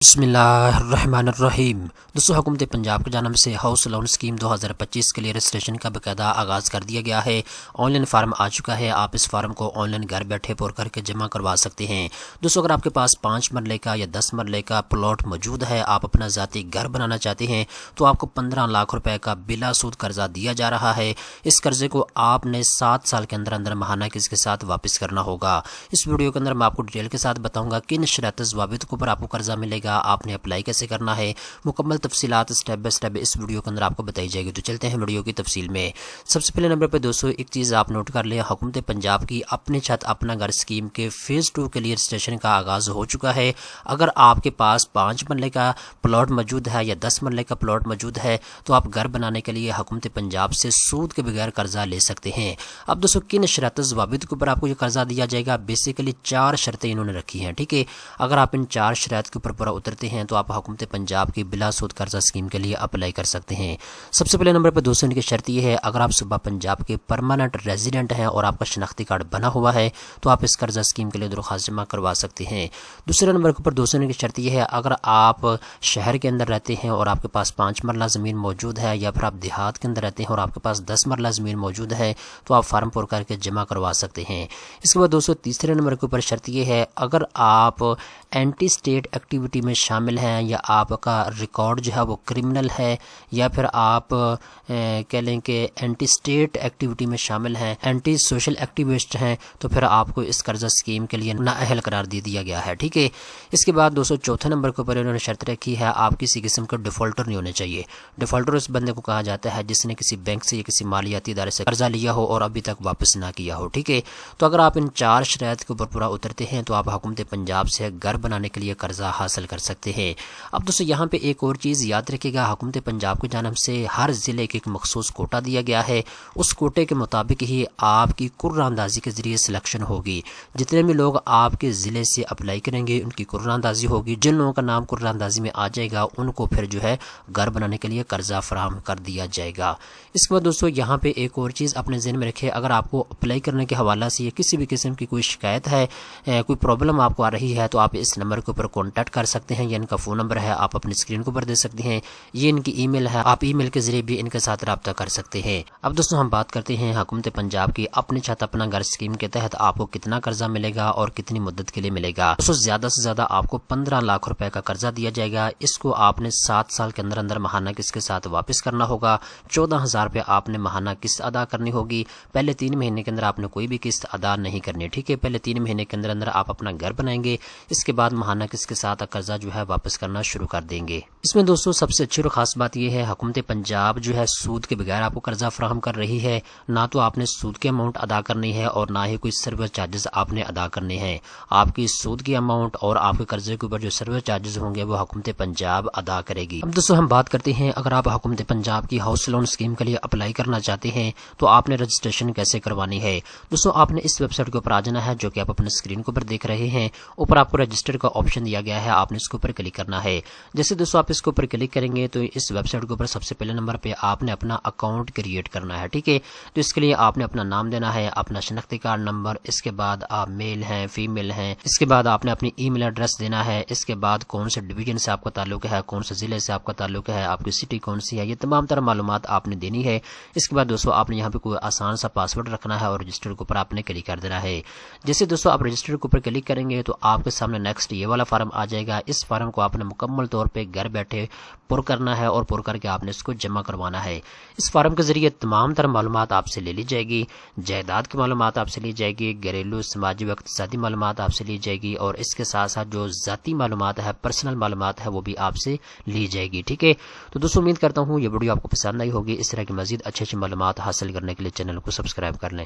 बिस्मिल्लाहिर्रहमानिर्रहीम। दोस्तों, हुकूमत पंजाब की जानिब से हाउस लोन स्कीम 2025 के लिए रजिस्ट्रेशन का बाकायदा आगाज़ कर दिया गया है। ऑनलाइन फार्म आ चुका है। आप इस फार्म को ऑनलाइन घर बैठे पुर करके जमा करवा सकते हैं। दोस्तों, अगर आपके पास 5 मरले का या 10 मरले का प्लॉट मौजूद है, आप अपना ज़ाती घर बनाना चाहते हैं, तो आपको 15 लाख रुपए का बिला सूद कर्जा दिया जा रहा है। इस कर्जे को आपने 7 साल के अंदर अंदर महाना किस्त के साथ वापस करना होगा। इस वीडियो के अंदर मैं आपको डिटेल के साथ बताऊँगा किन शर्त ज़वाबित के ऊपर आपको कर्जा मिलेगा, आपने अप्लाई कैसे करना है, मुकम्मल तफसीलात स्टेप बाय स्टेप इस वीडियो के अंदर आपको बताई जाएगी। तो चलते हैं वीडियो की तफसील में। सबसे पहले नंबर पर दोस्तों एक चीज़ आप नोट कर लें, हुकूमत पंजाब की अपनी छत अपना घर स्कीम के फेज़ 2 के लिए रजिस्ट्रेशन का आगाज़ हो चुका है। अगर आपके पास 5 मरले का प्लॉट मौजूद है या 10 मरले का प्लॉट मौजूद है, तो आप घर बनाने के लिए हुकूमत पंजाब से सूद के बगैर कर्जा ले सकते हैं। अब दोस्तों किन शर्त ज़वाबित के ऊपर आपको ये कर्जा दिया जाएगा, बेसिकली 4 शर्तें इन्होंने रखी हैं। ठीक है, अगर आप इन 4 शर्त के ऊपर पूरा उतरते हैं तो आप हुकूमत पंजाब की बिला सूद कर्जा स्कीम के लिए अप्लाई कर सकते हैं। सबसे पहले नंबर पर दोस्तों इनकी शर्त यह है, अगर आप सूबा पंजाब के परमानेंट रेजिडेंट हैं और आपका शनाख्ती कार्ड बना हुआ है, तो आप इस कर्जा स्कीम के लिए दरख्वास्त जमा करवा सकते हैं। दूसरे नंबर के ऊपर दोस्तों इनकी शर्त यह है, अगर आप शहर के अंदर रहते हैं और आपके पास 5 मरला ज़मीन मौजूद है, या फिर आप देहात के अंदर रहते हैं और आपके पास 10 मरला ज़मीन मौजूद है, तो आप फार्म पुर करके जमा करवा सकते हैं। इसके बाद दोस्तों तीसरे नंबर के ऊपर शर्त यह है, अगर आप एंटी स्टेट एक्टिविटी में शामिल हैं, या आपका रिकॉर्ड जो है वो क्रिमिनल है, या फिर आप कह लें कि एंटी स्टेट एक्टिविटी में शामिल हैं, एंटी सोशल एक्टिविस्ट हैं, तो फिर आपको इस कर्जा स्कीम के लिए नाअहल करार दे दिया गया है। ठीक है, इसके बाद दोस्तों चौथे नंबर के ऊपर इन्होंने शर्त रखी है, आप किसी किस्म का डिफ़ॉल्टर नहीं होने चाहिए। डिफ़ॉल्टर उस बंदे को कहा जाता है जिसने किसी बैंक से या किसी मालियाती इदारे से कर्जा लिया हो और अभी तक वापस ना किया हो। ठीक है, तो अगर आप इन 4 शराइत के ऊपर पूरा उतरते हैं, तो आप हुकूमत पंजाब से घर बनाने के लिए कर्जा हासिल कर सकते हैं। अब दोस्तों यहाँ पे एक और चीज़ याद रखिएगा, हुकूमत पंजाब की जानिब से हर ज़िले के एक मखसूस कोटा दिया गया है। उस कोटे के मुताबिक ही आपकी कुर्रानंदाज़ी के ज़रिए सिलेक्शन होगी। जितने भी लोग आपके ज़िले से अप्लाई करेंगे उनकी कुर्रानंदाज़ी होगी। जिन लोगों का नाम कुर्रानंदाज़ी में आ जाएगा उनको फिर जो है घर बनाने के लिए कर्जा फराहम कर दिया जाएगा। इसके बाद दोस्तों यहाँ पे एक और चीज़ अपने ज़हन में रखें, अगर आपको अप्लाई करने के हवाला से किसी भी किस्म की कोई शिकायत है, कोई प्रॉब्लम आपको आ रही है, तो आप इस नंबर के ऊपर कॉन्टैक्ट कर सकते हैं। ये इनका फ़ोन नंबर है, आप अपनी स्क्रीन के ऊपर दे सकते हैं। ये इनकी ईमेल है, आप ईमेल के जरिए भी इनके साथ रब्ता कर सकते हैं। अब दोस्तों हम बात करते हैं हुकूमत पंजाब की अपनी छत अपना घर स्कीम के तहत आपको कितना कर्जा मिलेगा और कितनी मुद्दत के लिए मिलेगा। दोस्तों ज़्यादा से ज़्यादा आपको 15 लाख रुपए का कर्जा दिया जाएगा। इसको आपने 7 साल के अंदर अंदर महाना किस्त के साथ वापस करना होगा। 14,000 रुपये आपने महाना किस्त अदा करनी होगी। पहले 3 महीने के अंदर आपने कोई भी किस्त अदा नहीं करनी। ठीक है, पहले 3 महीने के अंदर अंदर आप अपना घर बनाएंगे, इसके बाद महाना किस्त के साथ कर्जा जो है वापस करना शुरू कर देंगे। इसमें दोस्तों सबसे अच्छी और खास बात यह है, हुकूमत पंजाब जो है सूद के बगैर आपको कर्जा फराहम कर रही है। ना तो आपने सूद के अमाउंट अदा करनी है और ना ही कोई सर्विस चार्जेस आपने अदा करने हैं। आपकी सूद की अमाउंट और आपके कर्जे के ऊपर जो सर्विस चार्जेस होंगे वो हुकूमत पंजाब अदा करेगी। अब दोस्तों हम बात करते हैं, अगर आप हुकूमत पंजाब की हाउस लोन स्कीम के लिए अप्लाई करना चाहते हैं तो आपने रजिस्ट्रेशन कैसे करवानी है। दोस्तों आपने इस वेबसाइट के ऊपर आ जाना है, जो कि आप अपने स्क्रीन के ऊपर देख रहे हैं। ऊपर आपको रजिस्टर का ऑप्शन दिया गया है, आपने इसके ऊपर क्लिक करना है। जैसे दोस्तों आप इसके ऊपर क्लिक करेंगे तो इस वेबसाइट के ऊपर सबसे पहले नंबर पे आपने अपना अकाउंट क्रिएट करना है। ठीक है, तो इसके लिए आपने अपना नाम देना है, अपना शनाख्ती कार्ड नंबर, इसके बाद आप मेल हैं फीमेल हैं, इसके बाद आपने अपनी ईमेल एड्रेस देना है, इसके बाद कौन से डिवीजन से आपका ताल्लुक है, कौन से ज़िले से आपका ताल्लुक है, आपकी सिटी कौन सी है, ये तमाम तरह मालूमात आपने देनी है। इसके बाद दोस्तों आपने यहाँ पे कोई आसान सा पासवर्ड रखना है और रजिस्टर के ऊपर आपने क्लिक कर देना है। जैसे दोस्तों आप रजिस्टर के ऊपर क्लिक करेंगे तो आपके सामने नेक्स्ट ये वाला फार्म आ जाएगा। इस फार्म को आपने मुकम्मल तौर पे घर बैठे पुर करना है और पुर करके आपने इसको जमा करवाना है। इस फार्म के जरिए तमाम तरह मालूमात आपसे ले ली जाएगी, जायदाद की मालूमात आपसे ली जाएगी, घरेलू समाजी व इक़्तिसादी मालूमात आपसे ली जाएगी, और इसके साथ साथ जो ज़ाती मालूमात है, पर्सनल मालूमात है, वो भी आपसे ली जाएगी। ठीक है, तो दोस्तों उम्मीद करता हूँ ये वीडियो आपको पसंद आई होगी। इस तरह की मज़ीद अच्छी अच्छी मालूमात हासिल करने के लिए चैनल को सब्सक्राइब कर लें।